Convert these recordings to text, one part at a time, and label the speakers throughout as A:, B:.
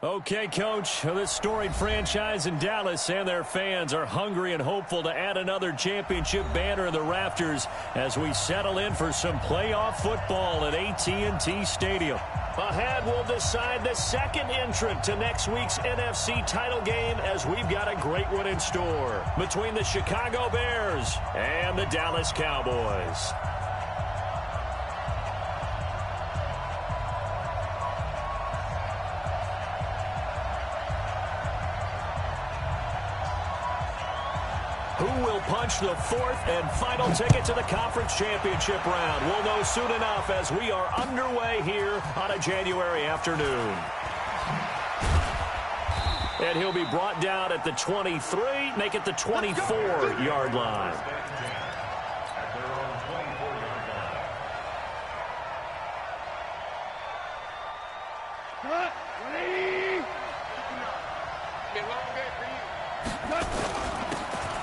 A: Okay, Coach, this storied franchise in Dallas and their fans are hungry and hopeful to add another championship banner in the rafters as we settle in for some playoff football at AT&T Stadium. Ahead, we'll decide the second entrant to next week's NFC title game as we've got a great one in store between the Chicago Bears and the Dallas Cowboys. Who will punch the fourth and final ticket to the conference championship round? We'll know soon enough as we are underway here on a January afternoon. And he'll be brought down at the 23, make it the 24-yard line.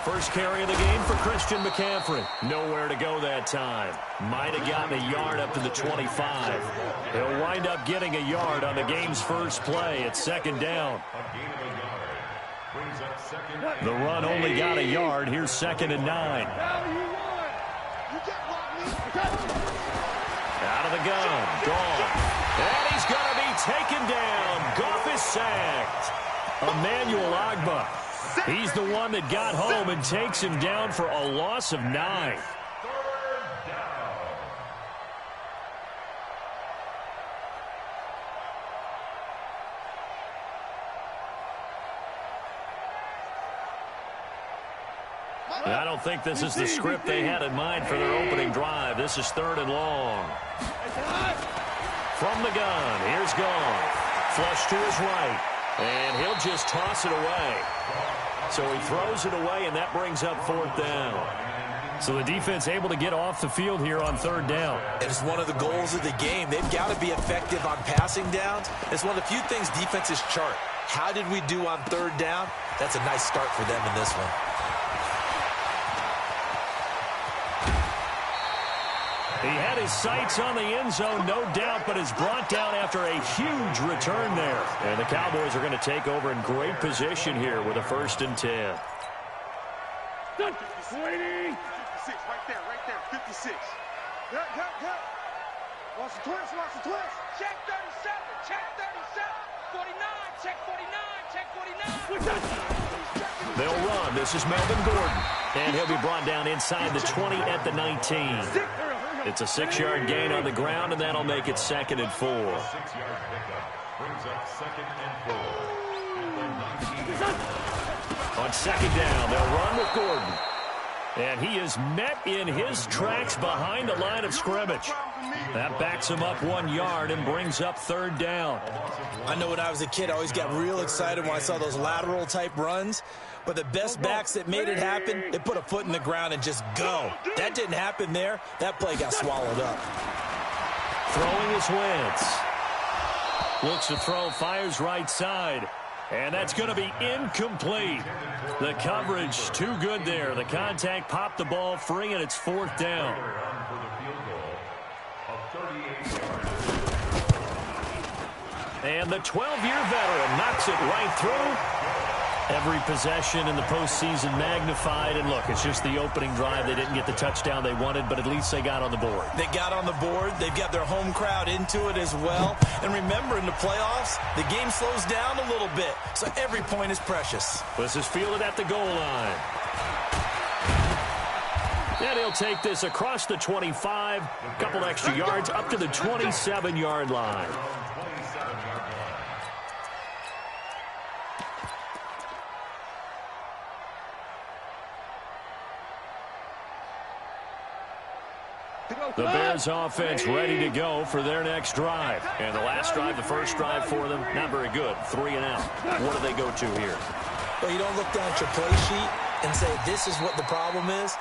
A: First carry of the game for Christian McCaffrey. Nowhere to go that time. Might have gotten a yard up to the 25. He'll wind up getting a yard on the game's first play at second down. The run only got a yard. Here's 2nd and 9. Out of the gun. Gone. And he's going to be taken down. Goff is sacked. Emmanuel Ogbah. He's the one that got home and takes him down for a loss of 9. I don't think this is the script they had in mind for their opening drive. This is 3rd and long. From the gun, here's Goff. Flush to his right. And he'll just toss it away. So he throws it away, and that brings up 4th down. So the defense able to get off the field here on 3rd down.
B: It's one of the goals of the game. They've got to be effective on passing downs. It's one of the few things defenses chart. How did we do on 3rd down? That's a nice start for them in this one.
A: He had his sights on the end zone, no doubt, but is brought down after a huge return there. And the Cowboys are going to take over in great position here with a 1st and 10.
C: 56, right there, 56. Cut. Watch the twist. Check 37, check 37. 49, check 49, check 49.
A: They'll run. This is Melvin Gordon. And he'll be brought down inside the 20 at the 19. It's a 6-yard gain on the ground, and that'll make it 2nd and 4. On 2nd down, they'll run with Gordon. And he is met in his tracks behind the line of scrimmage. That backs him up 1 yard and brings up 3rd down.
B: I know when I was a kid, I always got real excited when I saw those lateral-type runs. But the best backs that made it happen, they put a foot in the ground and just go. That didn't happen there. That play got swallowed up.
A: Throwing his Wentz. Looks to throw, fires right side. And that's going to be incomplete. The coverage too good there. The contact popped the ball free, and it's 4th down. And the 12-year veteran knocks it right through. Every possession in the postseason magnified. And look, it's just the opening drive. They didn't get the touchdown they wanted, but at least they got on the board.
B: They got on the board. They've got their home crowd into it as well. And remember, in the playoffs, the game slows down a little bit. So every point is precious.
A: This is fielded at the goal line. And he'll take this across the 25. A couple extra yards up to the 27-yard line. The Bears offense ready to go for their next drive. And the last drive, the first drive for them, not very good. 3 and out. What do they go to here?
B: Well, you don't look down at your play sheet and say, this is what the problem is.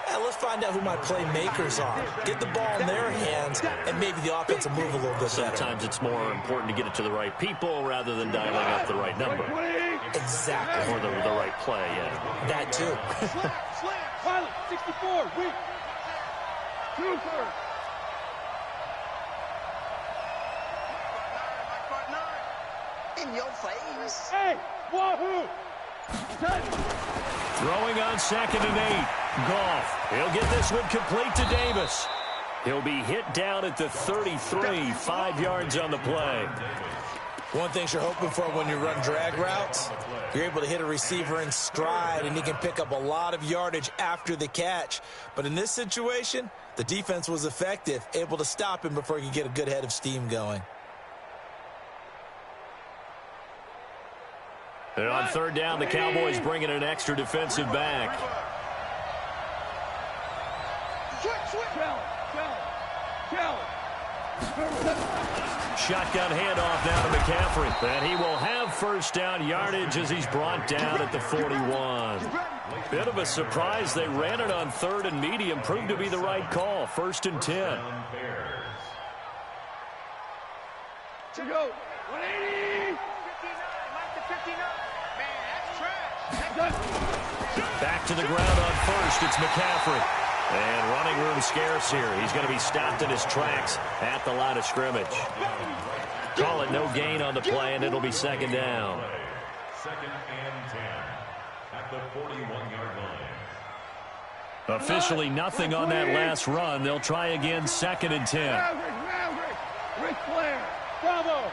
B: Let's find out who my playmakers are. Get the ball in their hands, and maybe the offense will move a little bit better.
A: Sometimes it's more important to get it to the right people rather than dialing up the right number.
B: Exactly.
A: Or the right play, yeah.
B: That too.
C: Slant, pilot, 64, weak. 2-3. In your
D: plays.
C: Hey, wahoo!
A: Throwing on 2nd and 8. Goff. He'll get this one complete to Davis. He'll be hit down at the 33, 5 yards on the play.
B: One thing you're hoping for when you run drag routes, you're able to hit a receiver in stride, and he can pick up a lot of yardage after the catch. But in this situation, the defense was effective, able to stop him before he could get a good head of steam going.
A: And on 3rd down, the Cowboys bring in an extra defensive back. Shotgun handoff now to McCaffrey. And he will have 1st down yardage as he's brought down at the 41. Bit of a surprise. They ran it on 3rd and medium. Proved to be the right call. 1st and 10.
C: To go. 180.
D: 59. Man, that's trash.
A: Back to the ground on 1st. It's McCaffrey. And running room scarce here. He's going to be stopped in his tracks at the line of scrimmage. Call it no gain on the play, and it'll be 2nd down.
E: 2nd and 10 at the 41-yard line.
A: Officially nothing on that last run. They'll try again 2nd and 10.
C: Maverick. Ric Flair. Bravo.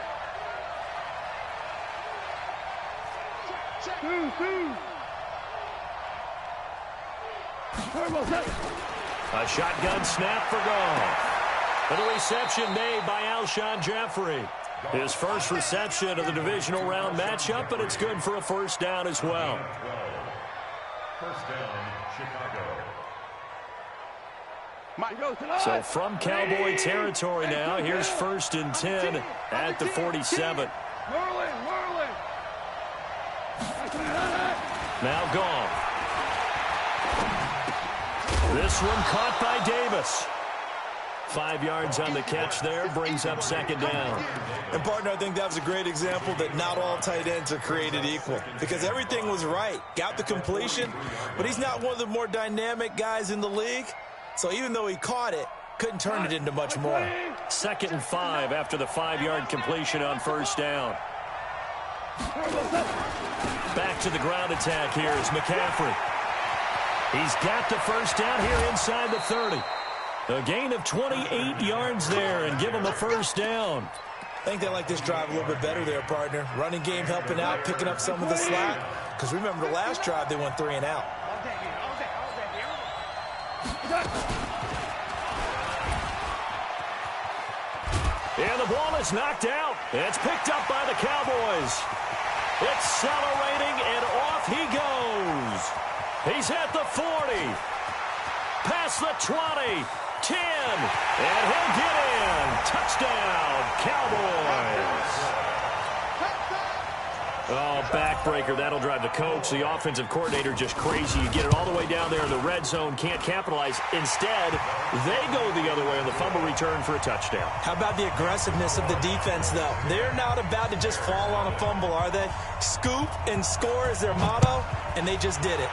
C: 2-2.
A: A shotgun snap for Goff. And a reception made by Alshon Jeffrey. His first reception of the divisional round matchup, but it's good for a 1st down as well.
E: 1st down, Chicago.
A: So from Cowboy territory now, here's 1st and 10 at the 47.
C: Merlin.
A: Now Goff. This one caught by Davis. 5 yards on the catch there, brings up 2nd down.
B: And, partner, I think that was a great example that not all tight ends are created equal, because everything was right. Got the completion, but he's not one of the more dynamic guys in the league. So even though he caught it, couldn't turn it into much more.
A: 2nd and 5 after the 5-yard completion on 1st down. Back to the ground attack here is McCaffrey. He's got the 1st down here inside the 30. A gain of 28 yards there and give him a 1st down.
B: I think they like this drive a little bit better there, partner. Running game helping out, picking up some of the slack. Because remember the last drive, they went 3 and out.
A: And the ball is knocked out. It's picked up by the Cowboys. Accelerating, and off he goes. He's at the 40. Past the 20. 10. And he'll get in. Touchdown, Cowboys. Oh, backbreaker. That'll drive the coach, the offensive coordinator, just crazy. You get it all the way down there in the red zone, can't capitalize. Instead, they go the other way on the fumble return for a touchdown.
B: How about the aggressiveness of the defense, though? They're not about to just fall on a fumble, are they? Scoop and score is their motto, and they just did it.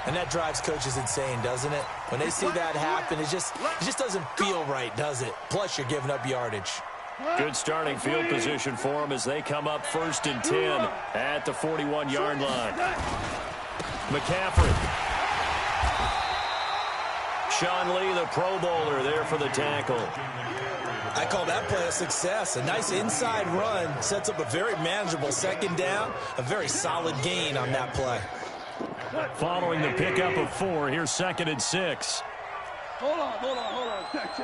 B: And that drives coaches insane, doesn't it? When they see that happen, it just doesn't feel right, does it? Plus, you're giving up yardage.
A: Good starting field position for them as they come up 1st and 10 at the 41-yard line. McCaffrey. Sean Lee, the Pro Bowler, there for the tackle.
B: I call that play a success. A nice inside run sets up a very manageable 2nd down. A very solid gain on that play.
A: Following the pickup of 4, here's 2nd and 6.
C: Hold on. Check.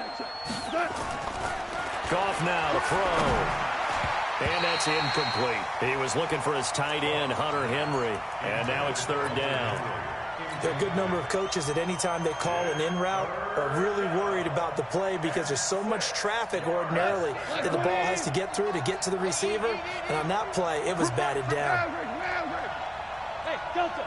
A: Goff now to throw. And that's incomplete. He was looking for his tight end, Hunter Henry. And now it's 3rd down.
B: There are a good number of coaches that any time they call an in route are really worried about the play because there's so much traffic ordinarily that the ball has to get through to get to the receiver. And on that play, it was batted down.
C: Hey, Delta.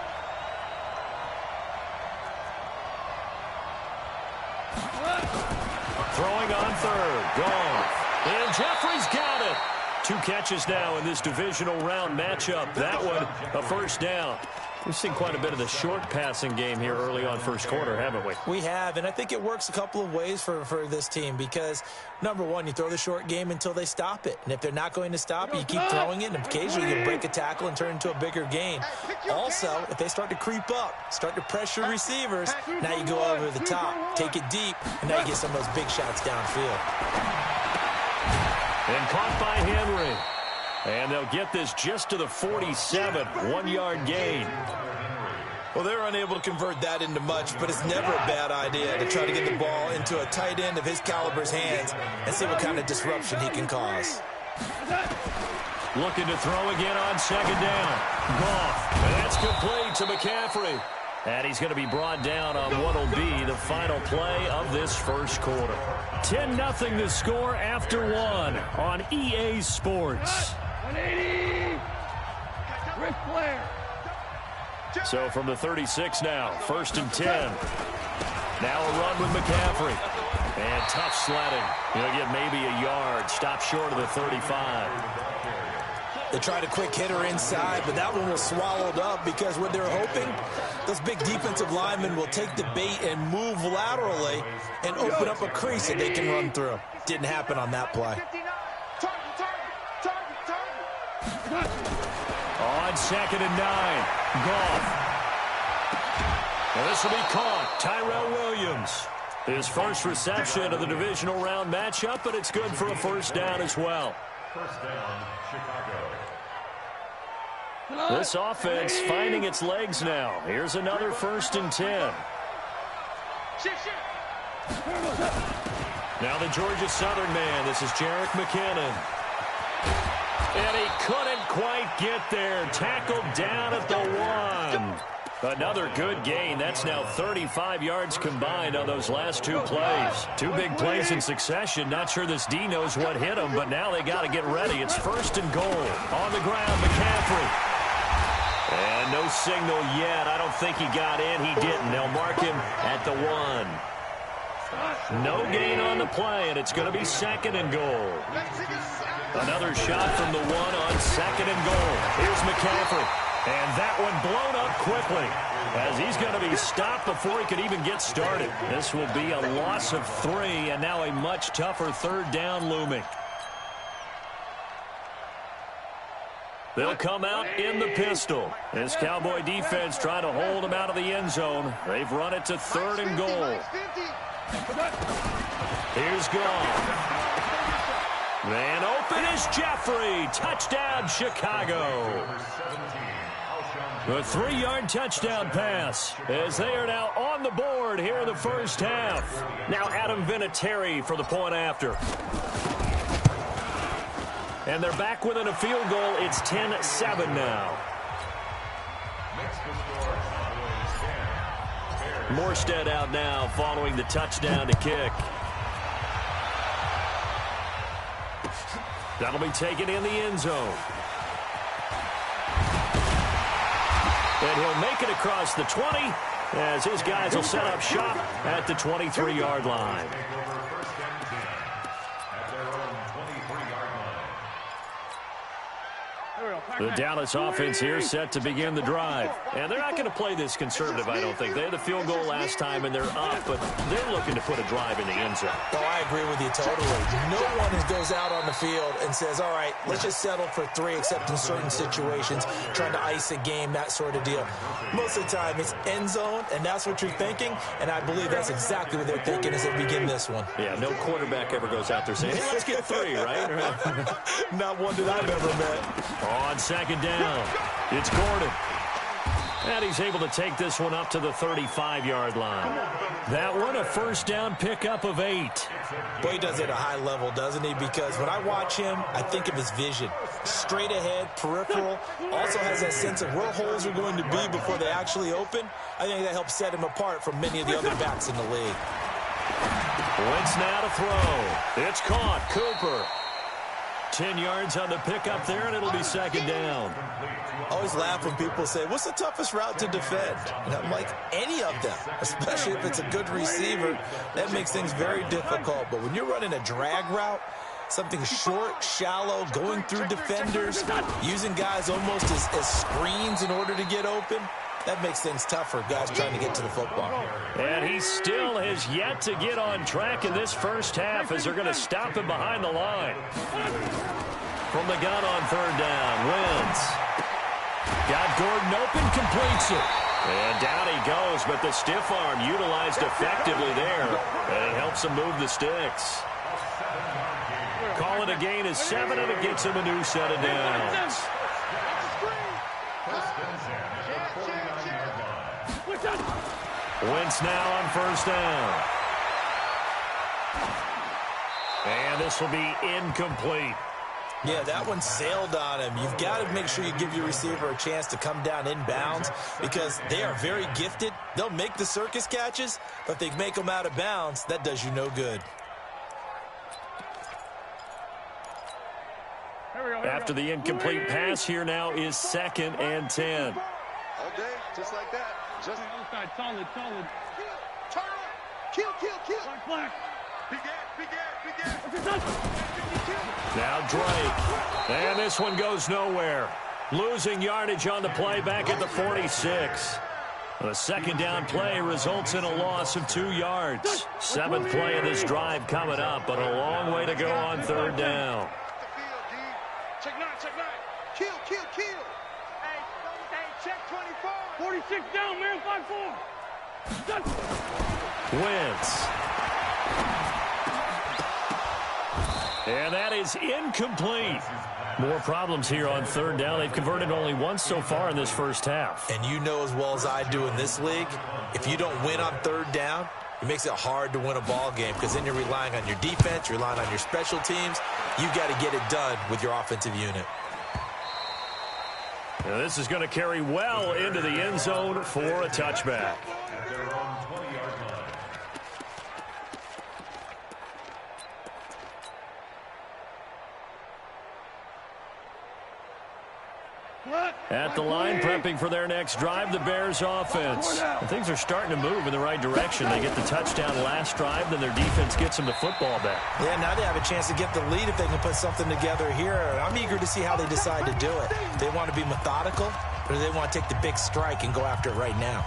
A: Throwing on 3rd. Goff. And Jeffrey's got it. 2 catches now in this divisional round matchup. That one, a 1st down. We've seen quite a bit of the short passing game here early on first quarter, haven't we?
B: We have, and I think it works a couple of ways for this team because, number one, you throw the short game until they stop it. And if they're not going to stop it, you keep throwing it, and occasionally you break a tackle and turn it into a bigger gain. Also, if they start to creep up, start to pressure receivers, now you go over the top, take it deep, and now you get some of those big shots downfield.
A: And caught by Henry. And they'll get this just to the 47, 1-yard gain.
B: Well, they're unable to convert that into much, but it's never a bad idea to try to get the ball into a tight end of his caliber's hands and see what kind of disruption he can cause.
A: Looking to throw again on second down. Goff. And that's complete to McCaffrey. And he's going to be brought down on what will be the final play of this first quarter. 10-0 the score after one on EA Sports.
C: 180. Ric Flair.
A: So from the 36 now, 1st and 10. Now a run with McCaffrey. And tough sledding. He'll get maybe a yard. Stop short of the 35.
B: They tried a quick hitter inside, but that one was swallowed up because what they're hoping, those big defensive linemen will take the bait and move laterally and open up a crease that they can run through. Didn't happen on that play.
A: On 2nd and 9, Goff. And this will be caught. Tyrell Williams. His first reception of the divisional round matchup, but it's good for a first down as well.
E: First down, Chicago.
A: This offense finding its legs now. Here's another 1st and 10. Now the Georgia Southern man. This is Jerick McKinnon. And he couldn't quite get there. Tackled down at the 1. Another good gain. That's now 35 yards combined on those last 2 plays. 2 big plays in succession. Not sure this D knows what hit him, but now they got to get ready. It's 1st and goal. On the ground, McCaffrey. And no signal yet. I don't think he got in. He didn't. They'll mark him at the 1. No gain on the play, and it's going to be 2nd and goal. Another shot from the 1 on 2nd and goal. Here's McCaffrey. And that one blown up quickly as he's going to be stopped before he could even get started. This will be a loss of 3, and now a much tougher 3rd down looming. They'll come out in the pistol. This Cowboy defense trying to hold him out of the end zone. They've run it to 3rd and goal. Here's Goff. Man open is Jeffrey. Touchdown, Chicago. A 3-yard touchdown pass as they are now on the board here in the first half. Now Adam Vinatieri for the point after. And they're back within a field goal. It's 10-7 now. Morstead out now following the touchdown to kick. That'll be taken in the end zone. And he'll make it across the 20 as his guys will set up shop at the 23-yard line. The Dallas offense here set to begin the drive. And they're not going to play this conservative, I don't think. They had the field goal last time, and they're up, but they're looking to put a drive in the end zone.
B: Oh, I agree with you totally. No one goes out on the field and says, all right, let's just settle for 3, except in certain situations, trying to ice a game, that sort of deal. Most of the time, it's end zone, and that's what you're thinking, and I believe that's exactly what they're thinking as they begin this one.
A: Yeah, no quarterback ever goes out there saying, hey, let's get 3, right?
B: Not one that I've ever met.
A: On 2nd down, it's Gordon. And he's able to take this one up to the 35-yard line. That one, a first down pickup of 8.
B: Boy, he does it at a high level, doesn't he? Because when I watch him, I think of his vision. Straight ahead, peripheral. Also has that sense of where holes are going to be before they actually open. I think that helps set him apart from many of the other backs in the league.
A: Wentz now to throw. It's caught. Cooper. 10 yards on the pickup there, and it'll be 2nd down.
B: I always laugh when people say, what's the toughest route to defend? And I'm like, any of them, especially if it's a good receiver. That makes things very difficult. But when you're running a drag route, something short, shallow, going through defenders, using guys almost as screens in order to get open, That makes things tough for guys trying to get to the football.
A: And he still has yet to get on track in this first half as they're going to stop him behind the line. From the gun on third down, Wentz. Got Gordon open, completes it. And down he goes, but the stiff arm utilized effectively there. And it helps him move the sticks. Call it a gain of 7, and it gets him a new set of downs. Wentz now on first down. And this will be incomplete.
B: Yeah, that one sailed on him. You've got to make sure you give your receiver a chance to come down inbounds because they are very gifted. They'll make the circus catches, but if they make them out of bounds, that does you no good.
A: After the incomplete pass, here now is 2nd and 10.
D: All day, just like that. Just solid. Turn up. Kill. Black. Big ass.
A: Now Drake. And this one goes nowhere. Losing yardage on the play back at the 46. The second down play results in a loss of 2 yards. 7th play of this drive coming up, but a long way to go on third down.
D: Check 9. Kill. Hey, check 24. 46 down, man. 5-4.
A: Wentz. And that is incomplete. More problems here on third down. They've converted only once so far in this first half.
B: And you know as well as I do in this league, if you don't win on third down, it makes it hard to win a ball game because then you're relying on your defense, you're relying on your special teams. You've got to get it done with your offensive unit.
A: Now this is going to carry well into the end zone for a touchback. At the line, prepping for their next drive, the Bears offense. And things are starting to move in the right direction. They get the touchdown last drive, then their defense gets them the football back.
B: Yeah, now they have a chance to get the lead if they can put something together here. I'm eager to see how they decide to do it. They want to be methodical, or do they want to take the big strike and go after it right now?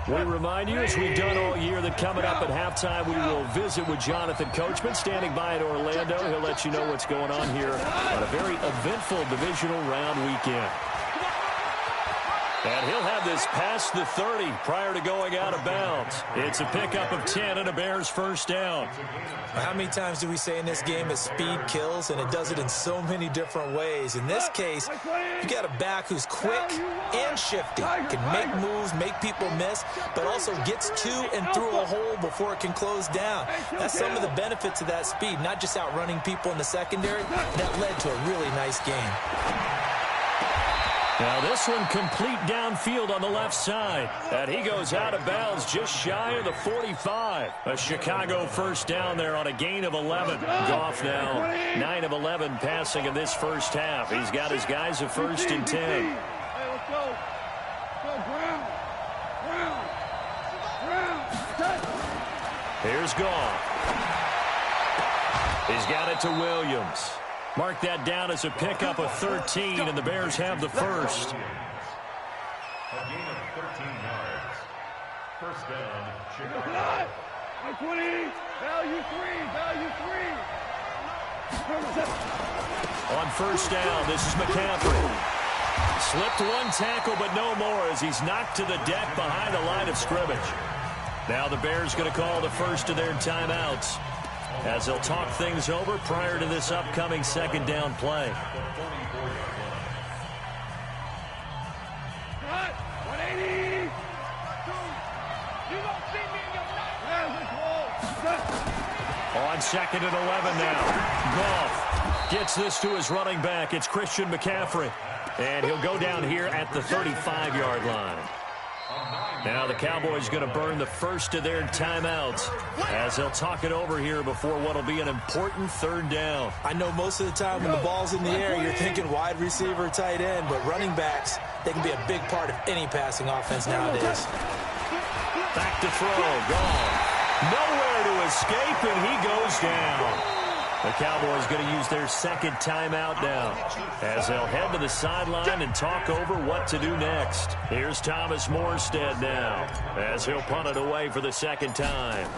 A: We remind you, as we've done all year, that coming up at halftime, we will visit with Jonathan Coachman, standing by in Orlando. He'll let you know what's going on here on a very eventful divisional round weekend. And he'll have this past the 30 prior to going out of bounds. It's a pickup of 10 and a Bears first down.
B: How many times do we say in this game that speed kills, and it does it in so many different ways? In this case, you got a back who's quick and shifty, can make moves, make people miss, but also gets to and through a hole before it can close down. That's some of the benefits of that speed, not just outrunning people in the secondary. That led to a really nice game.
A: Now this one complete downfield on the left side. And he goes out of bounds just shy of the 45. A Chicago first down there on a gain of 11. Goff now 9 of 11 passing in this first half. He's got his guys a 1st and 10.
C: Hey, let's go. Brown.
A: Here's Goff. He's got it to Williams. Mark that down as a pickup of 13, and the Bears have the first.
E: A gain of 13 yards. First down, Chicago.
C: 20. Value 3.
A: On first down, this is McCaffrey. Slipped one tackle, but no more as he's knocked to the deck behind the line of scrimmage. Now the Bears going to call the first of their timeouts as they'll talk things over prior to this upcoming second down play.
C: Cut. 180. You don't see me in your
A: On 2nd and 11 now. Goff gets this to his running back. It's Christian McCaffrey. And he'll go down here at the 35-yard line. Now the Cowboys going to burn the first of their timeouts as they'll talk it over here before what will be an important third down.
B: I know most of the time when the ball's in the air, you're thinking wide receiver, tight end, but running backs, they can be a big part of any passing offense nowadays.
A: Back to throw. Gone. Nowhere to escape, and he goes down. The Cowboys going to use their second timeout now as they'll head to the sideline and talk over what to do next. Here's Thomas Morstead now as he'll punt it away for the second time.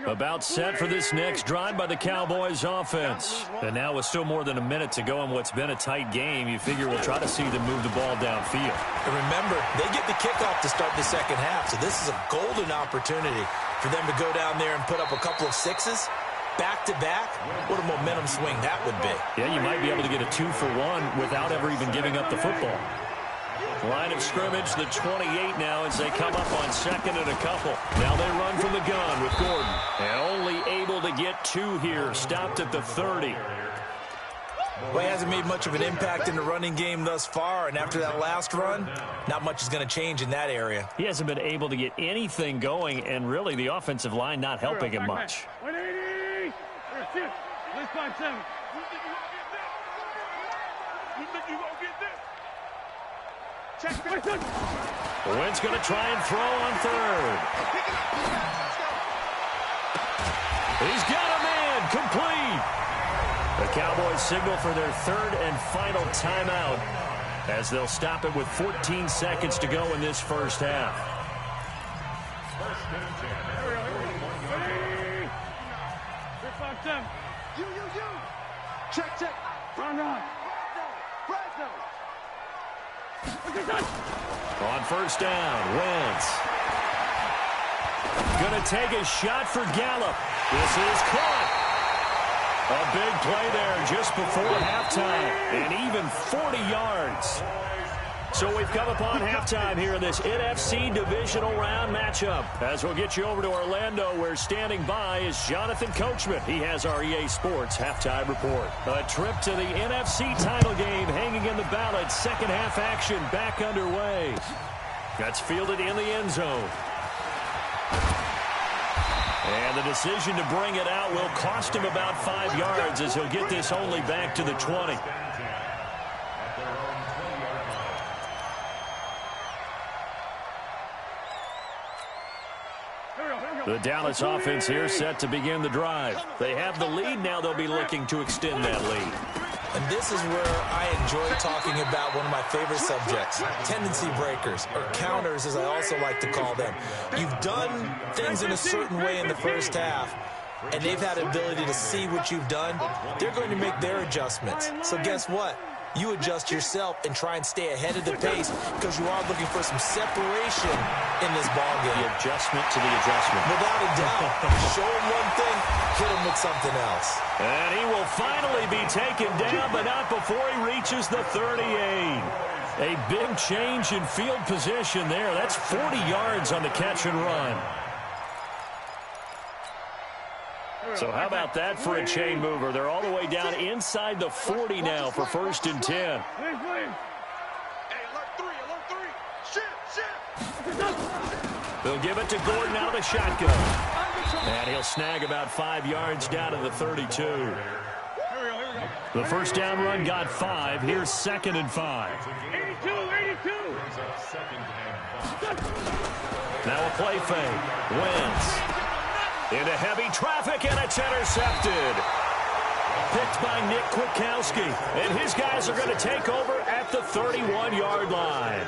A: About set for this next drive by the Cowboys offense. And now with still more than a minute to go in what's been a tight game, you figure we'll try to see them move the ball downfield.
B: And remember, they get the kickoff to start the second half, so this is a golden opportunity for them to go down there and put up a couple of sixes back-to-back. What a momentum swing that would be.
A: Yeah, you might be able to get a 2-for-1 without ever even giving up the football. Line of scrimmage, the 28 now as they come up on second and a couple. Now they run from the gun with Gordon. And only able to get 2 here. Stopped at the 30.
B: Well, he hasn't made much of an impact in the running game thus far, and after that last run, not much is going to change in that area.
A: He hasn't been able to get anything going, and really the offensive line not helping him much.
C: 180! Let's find 7. You think you won't get this?
A: Wentz going to try and throw on third. He's got a man complete. The Cowboys signal for their third and final timeout as they'll stop it with 14 seconds to go in this first half.
C: You. Check. Run.
A: On first down, Wentz. Going to take a shot for Gallup. This is caught. A big play there just before halftime, and even 40 yards. So we've come upon halftime here in this NFC divisional round matchup. As we'll get you over to Orlando, where standing by is Jonathan Coachman. He has our EA Sports halftime report. A trip to the NFC title game hanging in the balance. Second half action back underway. That's fielded in the end zone. And the decision to bring it out will cost him about 5 yards as he'll get this only back to the 20. The Dallas offense here set to begin the drive. They have the lead. Now they'll be looking to extend that lead.
B: And this is where I enjoy talking about one of my favorite subjects, tendency breakers, or counters as I also like to call them. You've done things in a certain way in the first half, and they've had the ability to see what you've done. They're going to make their adjustments. So guess what? You adjust yourself and try and stay ahead of the pace because you are looking for some separation in this ballgame.
A: The adjustment to the adjustment.
B: Without a doubt. Show him one thing, hit him with something else.
A: And he will finally be taken down, but not before he reaches the 38. A big change in field position there. That's 40 yards on the catch and run. So how about that for a chain mover? They're all the way down inside the 40 now for 1st and 10.
C: Hey, alert 3. Shift.
A: They'll give it to Gordon out of the shotgun. And he'll snag about 5 yards down to the 32. The first down run got 5. Here's 2nd and 5.
C: 82.
A: Now a play fake. Wentz. Into heavy traffic, and it's intercepted. Picked by Nick Kwiatkowski. And his guys are going to take over at the 31-yard line.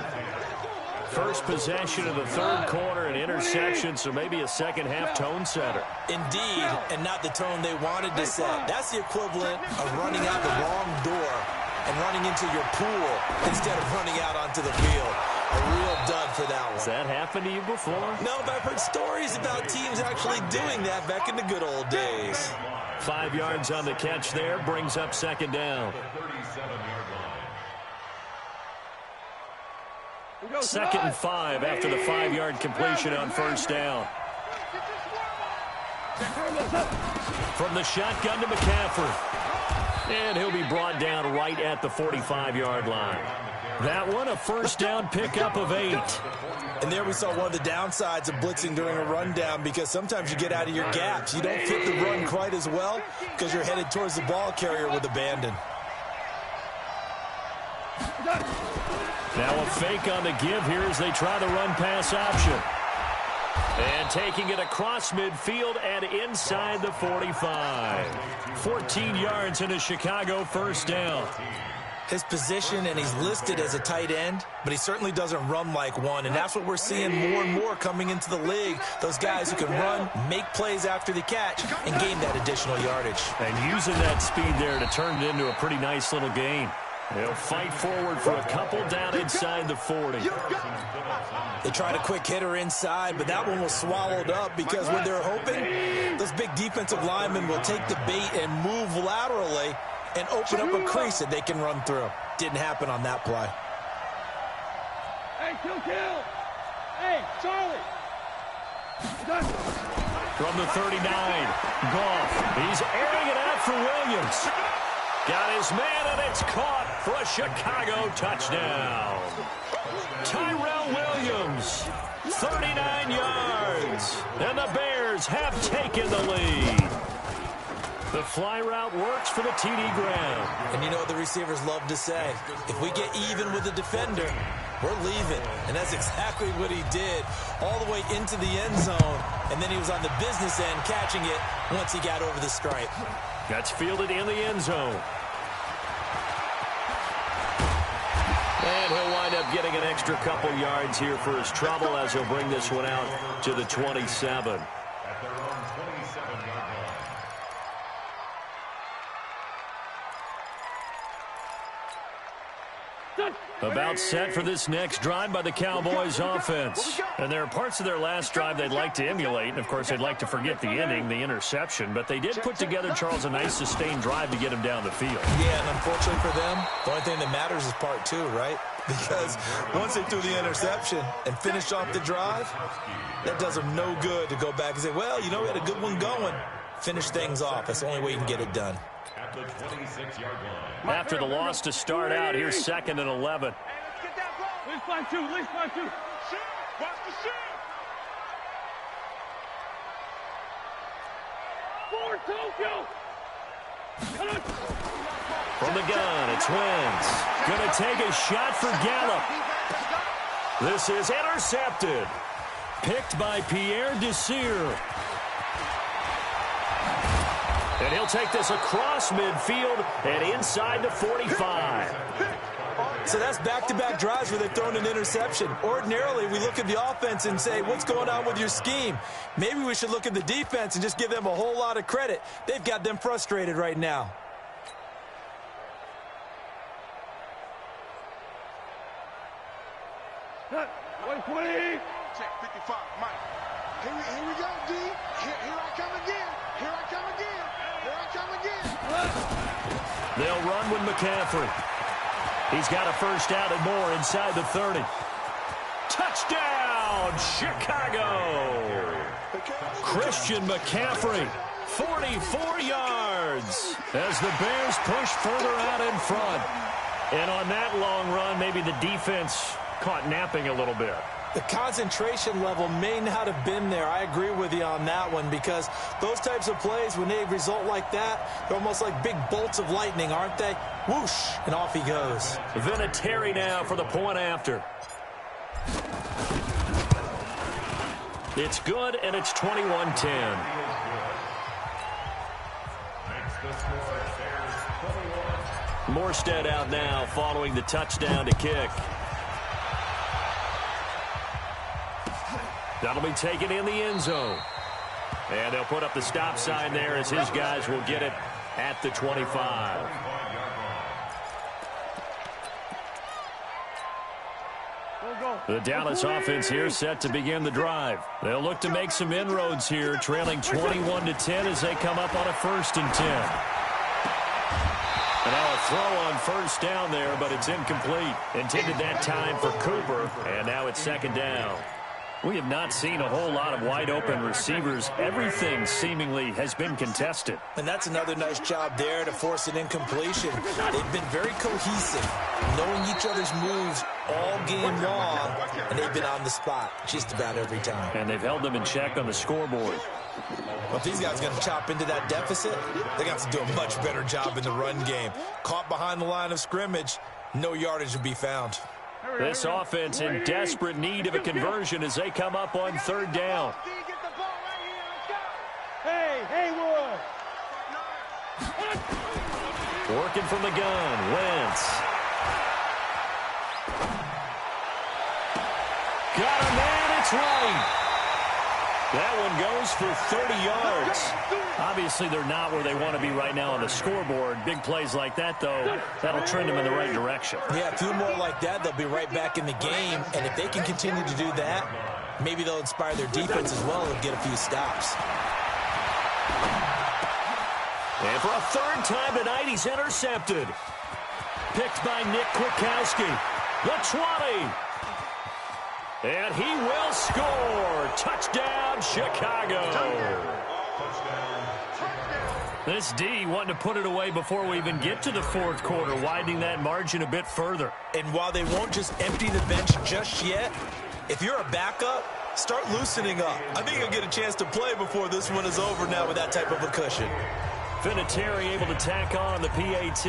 A: First possession of the third quarter, an interception, so maybe a second-half tone setter.
B: Indeed, and not the tone they wanted to set. That's the equivalent of running out the wrong door and running into your pool instead of running out onto the field. A real dud for that one.
A: Has that happened to you before?
B: No, but I've heard stories about teams actually doing that back in the good old days.
A: 5 yards on the catch there, brings up 2nd down. 2nd and 5 after the 5-yard completion on first down. From the shotgun to McCaffrey. And he'll be brought down right at the 45-yard line. That one, a first down pickup of 8.
B: And there we saw one of the downsides of blitzing during a rundown, because sometimes you get out of your gaps. You don't fit the run quite as well because you're headed towards the ball carrier with abandon.
A: Now a fake on the give here as they try the run-pass option. And taking it across midfield and inside the 45. 14 yards and a Chicago first down.
B: His position, and he's listed as a tight end, but he certainly doesn't run like one, and that's what we're seeing more and more coming into the league. Those guys who can run, make plays after the catch, and gain that additional yardage.
A: And using that speed there to turn it into a pretty nice little gain. They'll fight forward for a couple down inside the 40.
B: They tried a quick hitter inside, but that one was swallowed up because when they're hoping, those big defensive linemen will take the bait and move laterally and open up a crease that they can run through. Didn't happen on that play.
C: Hey, kill. Hey, Charlie.
A: From the 39, Goff. He's airing it out for Williams. Got his man, and it's caught for a Chicago touchdown. Tyrell Williams, 39 yards. And the Bears have taken the lead. The fly route works for the TD ground.
B: And you know what the receivers love to say? If we get even with the defender, we're leaving. And that's exactly what he did, all the way into the end zone. And then he was on the business end catching it once he got over the stripe.
A: That's fielded in the end zone. And he'll wind up getting an extra couple yards here for his trouble as he'll bring this one out to the 27.
E: At their own 27-yard line.
A: About set for this next drive by the Cowboys offense. And there are parts of their last drive they'd like to emulate. And, of course, they'd like to forget the ending, the interception. But they did put together, Charles, a nice sustained drive to get him down the field.
B: Yeah, and unfortunately for them, the only thing that matters is part two, right? Because once they threw the interception and finished off the drive, that does them no good to go back and say, well, you know, we had a good one going. Finish things off. That's the only way you can get it done.
E: At the 26-yard line.
A: After the loss to start out, here's 2nd and 11.
C: Let's find two. Watch the shot. Forward, Tokyo.
A: From the gun, it's Wentz. Going to take a shot for Gallup. This is intercepted. Picked by Pierre Desir. And he'll take this across midfield and inside the 45.
B: So that's back-to-back drives where they've thrown an interception. Ordinarily, we look at the offense and say, what's going on with your scheme? Maybe we should look at the defense and just give them a whole lot of credit. They've got them frustrated right now.
C: Cut. 120.
D: Check 55, Mike. Here we go, D. Here I come again. Here I come again.
A: They'll run with McCaffrey. He's got a first down and more inside the 30. Touchdown, Chicago! Christian McCaffrey, 44 yards as the Bears push further out in front. And on that long run, maybe the defense caught napping a little bit.
B: The concentration level may not have been there. I agree with you on that one, because those types of plays, when they result like that, they're almost like big bolts of lightning, aren't they? Whoosh, and off he goes.
A: Vinatieri now for the point after. It's good, and it's 21-10. Morstead out now following the touchdown to kick. That'll be taken in the end zone. And they'll put up the stop sign there as his guys will get it at the 25. The Dallas offense here set to begin the drive. They'll look to make some inroads here, trailing 21-10 as they come up on a 1st and 10. And now a throw on first down there, but it's incomplete. Intended that time for Cooper, and now it's 2nd down. We have not seen a whole lot of wide-open receivers. Everything seemingly has been contested.
B: And that's another nice job there to force an incompletion. They've been very cohesive, knowing each other's moves all game long, and they've been on the spot just about every time.
A: And they've held them in check on the scoreboard.
B: Well, if these guys are going to chop into that deficit, they're going to have to do a much better job in the run game. Caught behind the line of scrimmage, no yardage will be found.
A: This offense in desperate need of a conversion as they come up on third down.
C: Hey, Haywood!
A: Working from the gun, Wentz. Got a man, it's right. That one goes for 30 yards. Obviously, they're not where they want to be right now on the scoreboard. Big plays like that, though, that'll trend them in the right direction.
B: Yeah, a few more like that, they'll be right back in the game. And if they can continue to do that, maybe they'll inspire their defense as well and get a few stops.
A: And for a third time tonight, he's intercepted. Picked by Nick Kwiatkowski. The 20. And he will score. Touchdown, Chicago. This D wanting to put it away before we even get to the fourth quarter, widening that margin a bit further.
B: And while they won't just empty the bench just yet, if you're a backup, start loosening up. I think you'll get a chance to play before this one is over now with that type of a cushion.
A: Vinatieri able to tack on the PAT.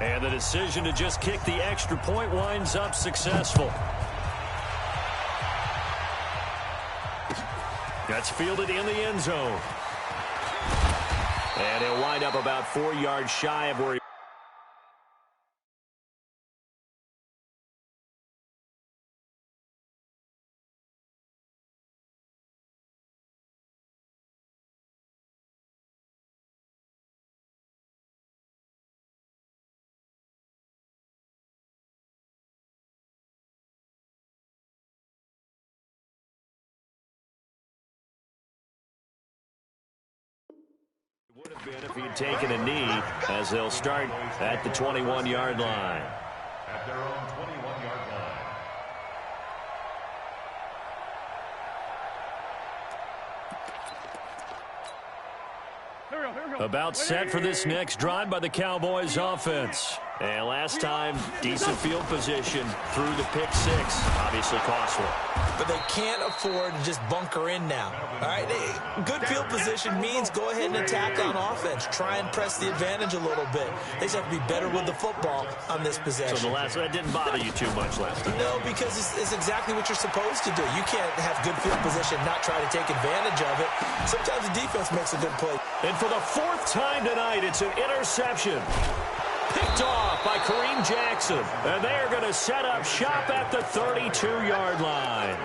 A: And the decision to just kick the extra point winds up successful. That's fielded in the end zone. And he'll wind up about 4 yards shy of where he... would have been if he'd taken a knee, as they'll start at the 21-yard line.
E: At their own 21-yard line.
A: About set for this next drive by the Cowboys offense. And last time, decent field position through the pick six. Obviously costly.
B: But they can't afford to just bunker in now. All right, good field position means go ahead and attack on offense. Try and press the advantage a little bit. They just have to be better with the football on this possession.
A: So that didn't bother you too much last time?
B: No, because it's exactly what you're supposed to do. You can't have good field position and not try to take advantage of it. Sometimes the defense makes a good play.
A: And for the fourth time tonight, it's an interception. Picked off by Kareem Jackson. And they're going to set up shop at the 32-yard line.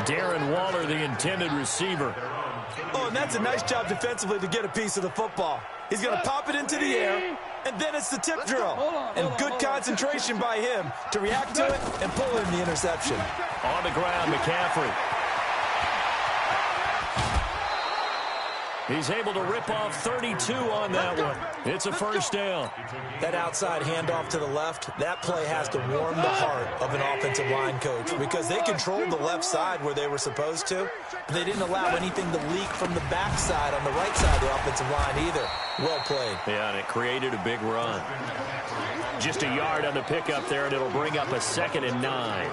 A: Darren Waller, the intended receiver.
B: Oh, and that's a nice job defensively to get a piece of the football. He's going to pop it into the air, and then it's the tip drill. And good concentration by him to react to it and pull in the interception.
A: On the ground, McCaffrey. He's able to rip off 32 on that one. It's a first down.
B: That outside handoff to the left, that play has to warm the heart of an offensive line coach because they controlled the left side where they were supposed to, but they didn't allow anything to leak from the backside on the right side of the offensive line either. Well played.
A: Yeah, and it created a big run. Just a yard on the pickup there, and it'll bring up a 2nd and 9.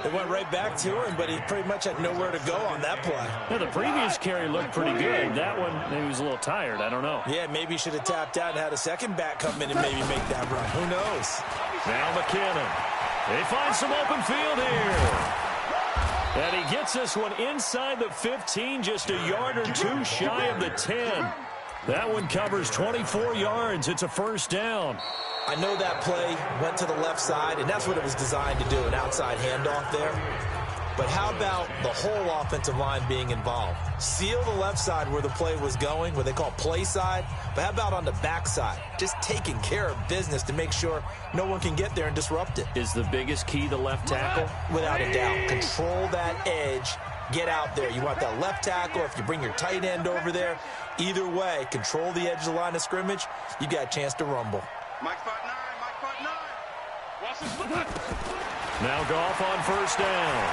B: It went right back to him, but he pretty much had nowhere to go on that play.
A: Yeah, the previous carry looked pretty good. That one, he was a little tired. I don't know.
B: Yeah, maybe he should have tapped out and had a second back come in and maybe make that run. Who knows?
A: Now McKinnon. They find some open field here. And he gets this one inside the 15, just a yard or two shy of the 10. That one covers 24 yards. It's a first down.
B: I know that play went to the left side, and that's what it was designed to do, an outside handoff there. But how about the whole offensive line being involved? Seal the left side where the play was going, what they call play side. But how about on the back side? Just taking care of business to make sure no one can get there and disrupt it.
A: Is the biggest key the left tackle?
B: Without a doubt. Control that edge. Get out there. You want that left tackle. If you bring your tight end over there, either way, control the edge of the line of scrimmage. You got a chance to rumble.
D: Mike spot 9, Mike spot 9. Watch this.
A: Now Goff on first down.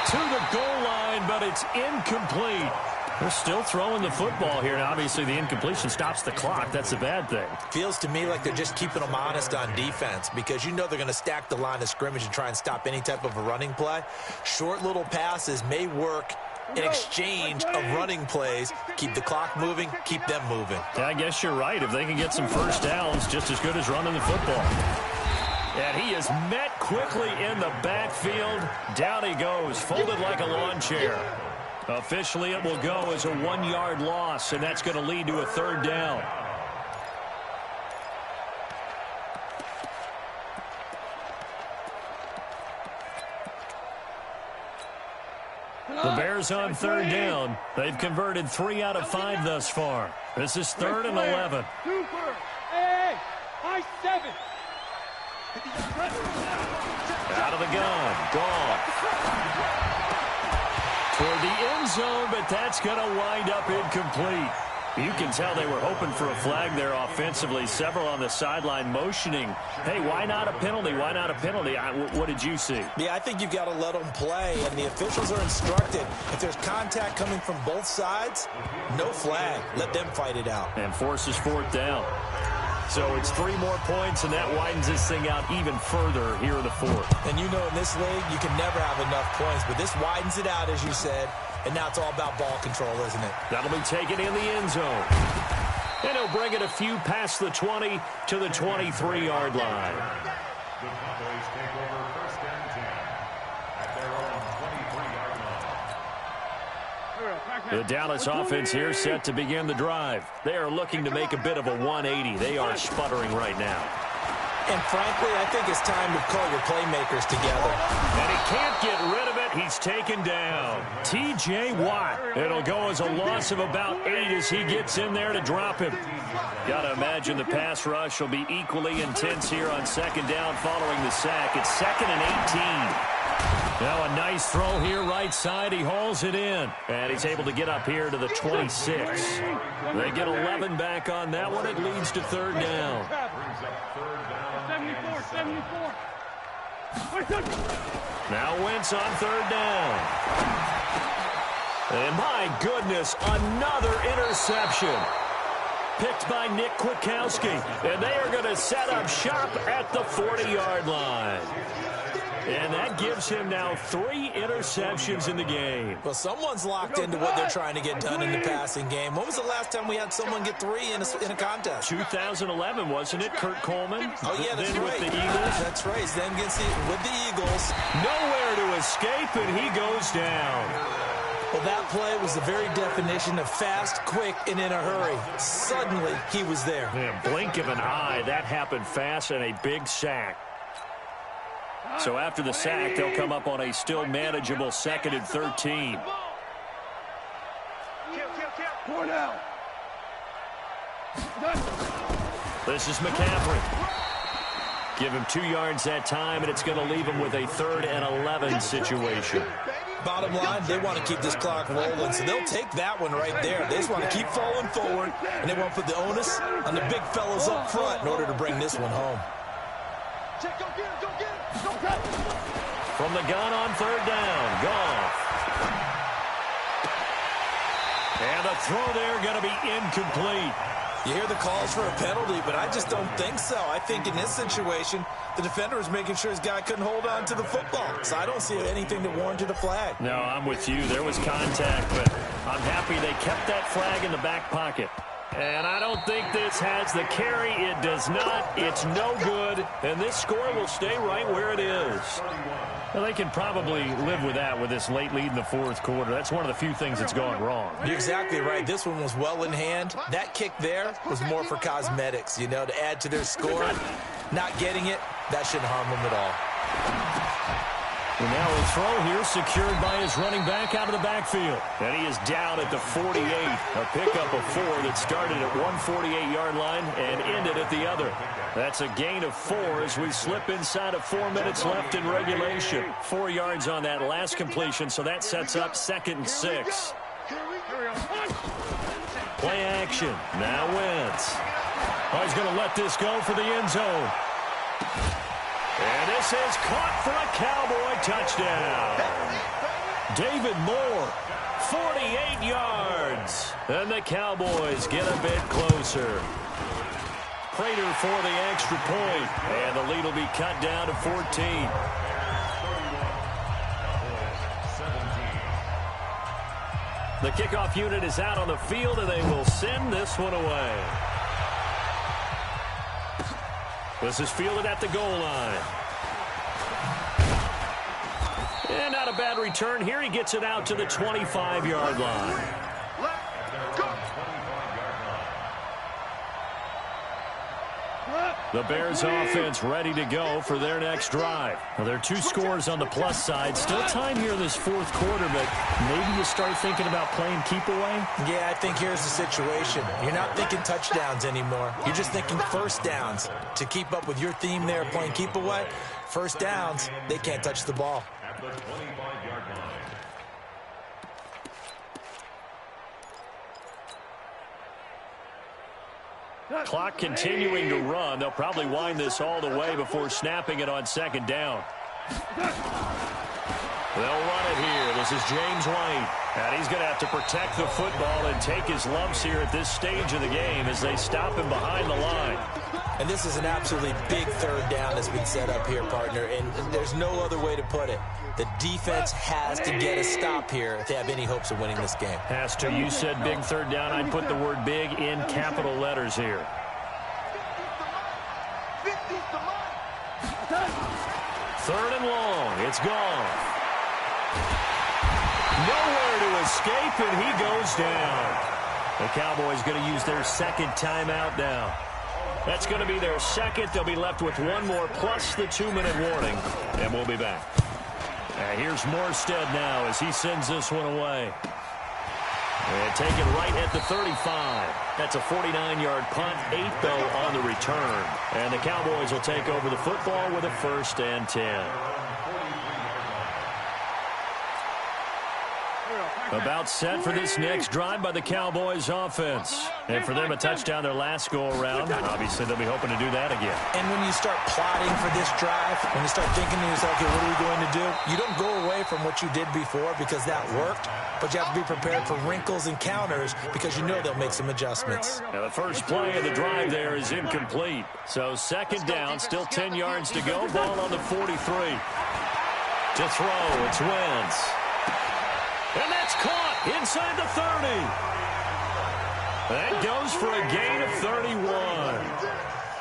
A: to the goal line, but it's incomplete. They're still throwing the football here. Now, obviously, the incompletion stops the clock. That's a bad thing.
B: Feels to me like they're just keeping them honest on defense because you know they're going to stack the line of scrimmage and try and stop any type of a running play. Short little passes may work in exchange of running plays. Keep the clock moving, keep them moving.
A: Yeah, I guess you're right. If they can get some first downs, just as good as running the football. And he is met quickly in the backfield. Down he goes, folded like a lawn chair. Officially, it will go as a 1-yard loss, and that's going to lead to a third down. The Bears on third down. They've converted 3 out of 5 thus far. This is 3rd and 11.
C: Hey, high 7.
A: Out of the gun. Gone. Toward the end zone, but that's going to wind up incomplete. You can tell they were hoping for a flag there offensively. Several on the sideline motioning, hey, why not a penalty? Why not a penalty? What did you see?
B: Yeah, I think you've got to let them play, and the officials are instructed. If there's contact coming from both sides, no flag. Let them fight it out.
A: And forces 4th down. So it's 3 more points, and that widens this thing out even further here in the 4th.
B: And you know in this league, you can never have enough points, but this widens it out, as you said. And now it's all about ball control, isn't it?
A: That'll be taken in the end zone. And he'll bring it a few past the 20 to the 23-yard line.
E: The Cowboys take over 1st and 10 at their own 23-yard line.
A: The Dallas offense here set to begin the drive. They are looking to make a bit of a 180. They are sputtering right now.
B: And frankly, I think it's time to call your playmakers together.
A: And he can't get rid of it. He's taken down. T.J. Watt. It'll go as a loss of about 8 as he gets in there to drop him. Got to imagine the pass rush will be equally intense here on 2nd down following the sack. It's 2nd and 18. Now a nice throw here right side. He hauls it in. And he's able to get up here to the 26. They get 11 back on that one. It leads to 3rd down.
C: 74.
A: Now Wentz on 3rd down. And my goodness, another interception. Picked by Nick Kwiatkowski. And they are going to set up shop at the 40-yard line. And that gives him now 3 interceptions in the game.
B: Well, someone's locked into what they're trying to get done in the passing game. When was the last time we had someone get 3 in a contest?
A: 2011, wasn't it, Kurt Coleman?
B: Oh, yeah, that's
A: then
B: right.
A: with the Eagles.
B: That's right. Then against with the Eagles.
A: Nowhere to escape, and he goes down.
B: Well, that play was the very definition of fast, quick, and in a hurry. Suddenly, he was there.
A: Man, blink of an eye, that happened fast and a big sack. So after the sack, they'll come up on a still manageable 2nd and 13. This is McCaffrey. Give him 2 yards that time, and it's going to leave him with a 3rd and 11 situation.
B: Bottom line, they want to keep this clock rolling, so they'll take that one right there. They just want to keep falling forward, and they want to put the onus on the big fellas up front in order to bring this one home.
A: From the gun on 3rd down, Goff. And the throw there going to be incomplete.
B: You hear the calls for a penalty, but I just don't think so. I think in this situation, the defender was making sure his guy couldn't hold on to the football. So I don't see anything that warranted a flag.
A: No, I'm with you. There was contact, but I'm happy they kept that flag in the back pocket. And I don't think this has the carry. It does not. It's no good. And this score will stay right where it is. Well, they can probably live with that with this late lead in the 4th quarter. That's one of the few things that's gone wrong.
B: You're exactly right. This one was well in hand. That kick there was more for cosmetics, you know, to add to their score. Not getting it, that shouldn't harm them at all.
A: And now a throw here secured by his running back out of the backfield. And he is down at the 48. A pickup of 4 that started at one 48-yard line and ended at the other. That's a gain of 4 as we slip inside of 4 minutes left in regulation. 4 yards on that last completion, so that sets up 2nd and 6. Play action. Now Wentz. Oh, he's going to let this go for the end zone. And this is caught for a Cowboy touchdown. David Moore, 48 yards. And the Cowboys get a bit closer. Prater for the extra point, and the lead will be cut down to 14. The kickoff unit is out on the field, and they will send this one away. This is fielded at the goal line. And not a bad return here. He gets it out to the 25-yard line. The Bears offense ready to go for their next drive. Well, there are 2 scores on the plus side. Still time here in this fourth quarter, but maybe you start thinking about playing keep away?
B: Yeah, I think here's the situation. You're not thinking touchdowns anymore. You're just thinking first downs. To keep up with your theme there, playing keep away, first downs, they can't touch the ball.
E: At the 25-yard line.
A: Clock continuing to run. They'll probably wind this all the way before snapping it on second down. They'll run it here. This is James White. And he's going to have to protect the football and take his lumps here at this stage of the game as they stop him behind the line.
B: And this is an absolutely big third down that's been set up here, partner, and there's no other way to put it. The defense has to get a stop here if they have any hopes of winning this game.
A: Has to. You said big third down. I'd put the word big in capital letters here. Third and long. It's gone. Nowhere to escape, and he goes down. The Cowboys going to use their second timeout now. That's going to be their second. They'll be left with one more plus the 2-minute warning, and we'll be back. Here's Morstead now as he sends this one away. And taken right at the 35. That's a 49-yard punt, 8 though on the return. And the Cowboys will take over the football with a 1st and 10. About set for this next drive by the Cowboys offense. And for them, a touchdown their last go-around. Obviously, they'll be hoping to do that again.
B: And when you start plotting for this drive, when you start thinking to yourself, okay, what are we going to do? You don't go away from what you did before because that worked, but you have to be prepared for wrinkles and counters because you know they'll make some adjustments.
A: Now, the first play of the drive there is incomplete. So second down, still 10 yards to go. Ball on the 43. To throw, it's Wentz. And that's caught inside the 30. That goes for a gain of 31.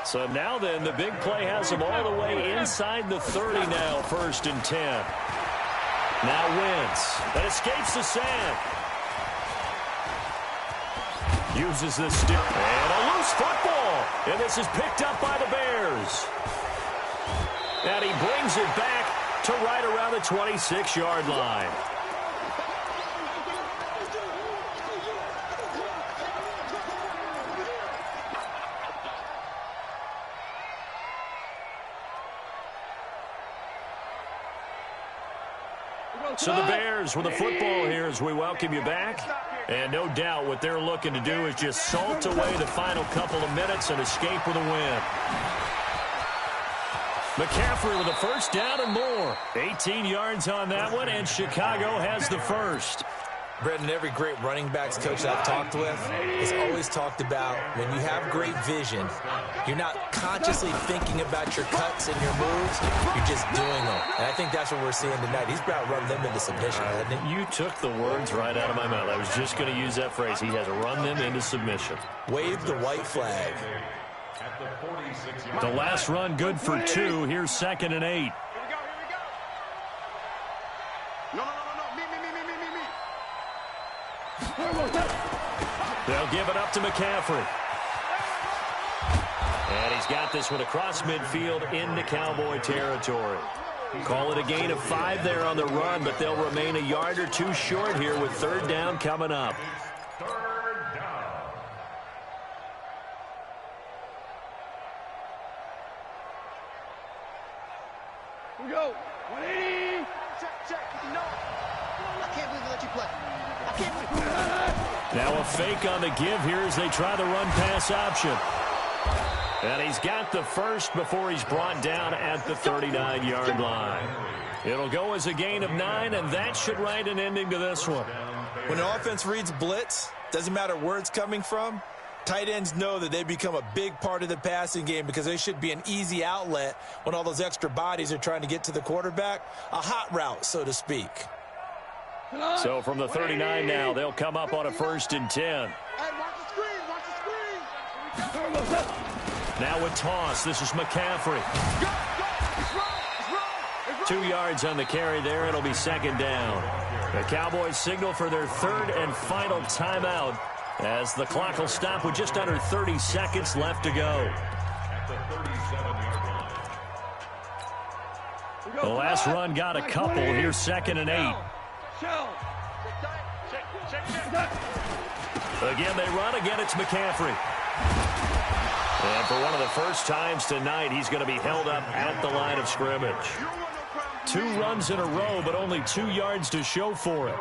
A: So now then, the big play has them all the way inside the 30 now, 1st and 10. Now Wentz. That escapes the sack. Uses the stick. And a loose football. And this is picked up by the Bears. And he brings it back to right around the 26-yard line. So the Bears with the football here as we welcome you back. And no doubt what they're looking to do is just salt away the final couple of minutes and escape with a win. McCaffrey with a 1st down and more. 18 yards on that one, and Chicago has the first.
B: Brendan, every great running backs coach I've talked with has always talked about when you have great vision, you're not consciously thinking about your cuts and your moves, you're just doing them. And I think that's what we're seeing tonight. He's about to run them into submission, hasn't he?
A: You took the words right out of my mouth. I was just going to use that phrase. He has run them into submission.
B: Wave the white flag.
A: The last run good for 2. Here's 2nd and 8. They'll give it up to McCaffrey. And he's got this one across midfield into Cowboy territory. Call it a gain of 5 there on the run, but they'll remain a yard or 2 short here with 3rd down coming up.
E: 3rd down.
C: Here we go. 180.
D: Check. No. I can't believe they let you play. I can't believe.
A: Now a fake on the give here as they try the run-pass option. And he's got the first before he's brought down at the 39-yard line. It'll go as a gain of 9, and that should write an ending to this one.
B: When an offense reads blitz, doesn't matter where it's coming from, tight ends know that they become a big part of the passing game because they should be an easy outlet when all those extra bodies are trying to get to the quarterback. A hot route, so to speak.
A: So from the 39 now, they'll come up on a 1st and 10.
D: Hey, watch the screen, watch the screen.
A: Now with toss, this is McCaffrey. 2 yards on the carry there. It'll be 2nd down. The Cowboys signal for their 3rd and final timeout as the clock will stop with just under 30 seconds left to go. The last run got a couple. Here's 2nd and 8. Again, they run. Again, it's McCaffrey. And for one of the first times tonight, he's going to be held up at the line of scrimmage. 2 runs in a row, but only 2 yards to show for it.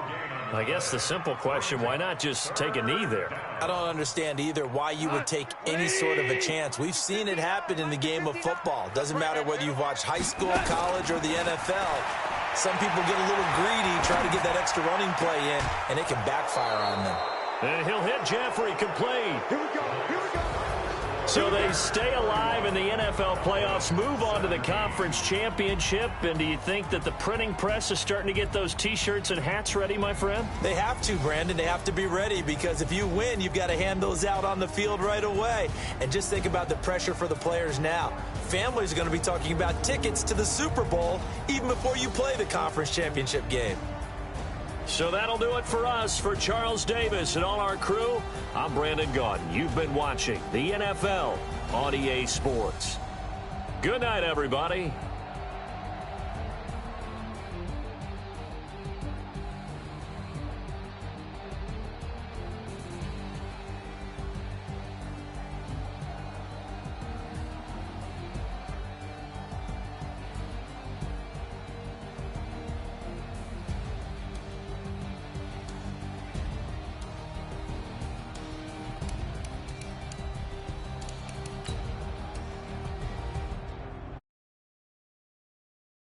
A: I guess the simple question, why not just take a knee there?
B: I don't understand either why you would take any sort of a chance. We've seen it happen in the game of football. Doesn't matter whether you've watched high school, college, or the NFL. Some people get a little greedy, try to get that extra running play in, and it can backfire on them.
A: And he'll hit Jeffrey, complete.
D: Here we go, here we go.
A: So they stay alive in the NFL playoffs, move on to the conference championship. And do you think that the printing press is starting to get those T-shirts and hats ready, my friend?
B: They have to, Brandon. They have to be ready because if you win, you've got to hand those out on the field right away. And just think about the pressure for the players now. Families are going to be talking about tickets to the Super Bowl even before you play the conference championship game.
A: So that'll do it for us. For Charles Davis and all our crew, I'm Brandon Gaudin. You've been watching the NFL on EA Sports. Good night, everybody.